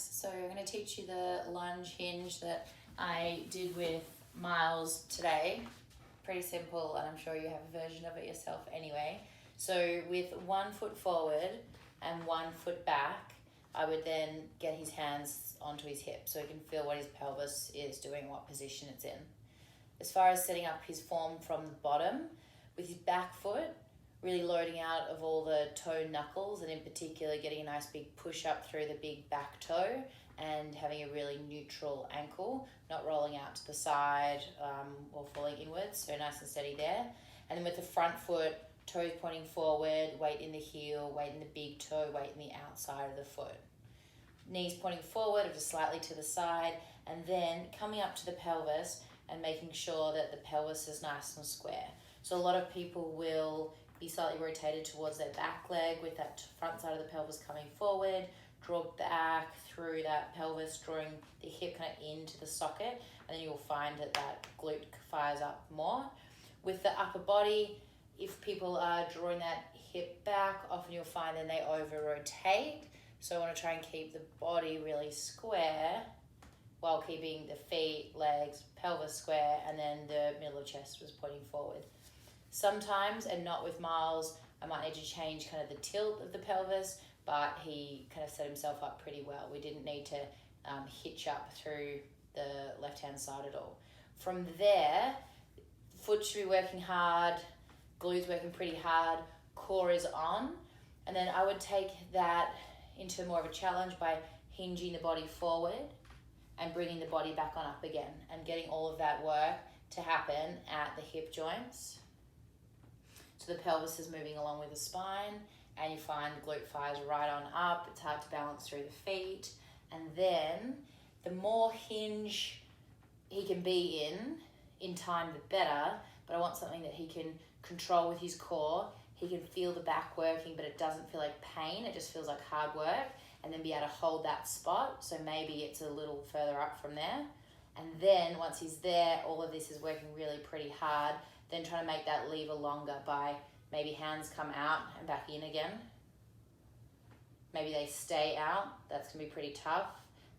So I'm going to teach you the lunge hinge that I did with Miles today. Pretty simple, and I'm sure you have a version of it yourself anyway. So with 1 foot forward and 1 foot back, I would then get his hands onto his hip so he can feel what his pelvis is doing, what position it's in. As far as setting up his form from the bottom, with his back foot, really loading out of all the toe knuckles, and in particular getting a nice big push up through the big back toe and having a really neutral ankle, not rolling out to the side or falling inwards, so nice and steady there. And then with the front foot, toes pointing forward, weight in the heel, weight in the big toe, weight in the outside of the foot. Knees pointing forward or just slightly to the side, and then coming up to the pelvis and making sure that the pelvis is nice and square. So a lot of people will be slightly rotated towards their back leg with that front side of the pelvis coming forward, draw back through that pelvis, drawing the hip kind of into the socket, and then you'll find that that glute fires up more. With the upper body, if people are drawing that hip back, often you'll find then they over-rotate. So I want to try and keep the body really square while keeping the feet, legs, pelvis square, and then the middle of chest was pointing forward. Sometimes, and not with Miles, I might need to change kind of the tilt of the pelvis, but he kind of set himself up pretty well. We didn't need to hitch up through the left-hand side at all. From there, foot should be working hard, glute's working pretty hard, core is on, and then I would take that into more of a challenge by hinging the body forward and bringing the body back on up again and getting all of that work to happen at the hip joints. So the pelvis is moving along with the spine, and you find the glute fires right on up. It's hard to balance through the feet. And then the more hinge he can be in time, the better. But I want something that he can control with his core. He can feel the back working, but it doesn't feel like pain. It just feels like hard work, and then be able to hold that spot. So maybe it's a little further up from there. And then once he's there, all of this is working really pretty hard. Then trying to make that lever longer by maybe hands come out and back in again. Maybe they stay out. That's going to be pretty tough.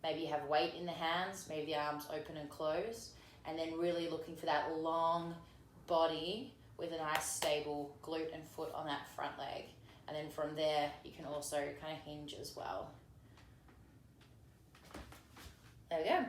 Maybe you have weight in the hands. Maybe the arms open and close. And then really looking for that long body with a nice stable glute and foot on that front leg. And then from there, you can also kind of hinge as well. There we go.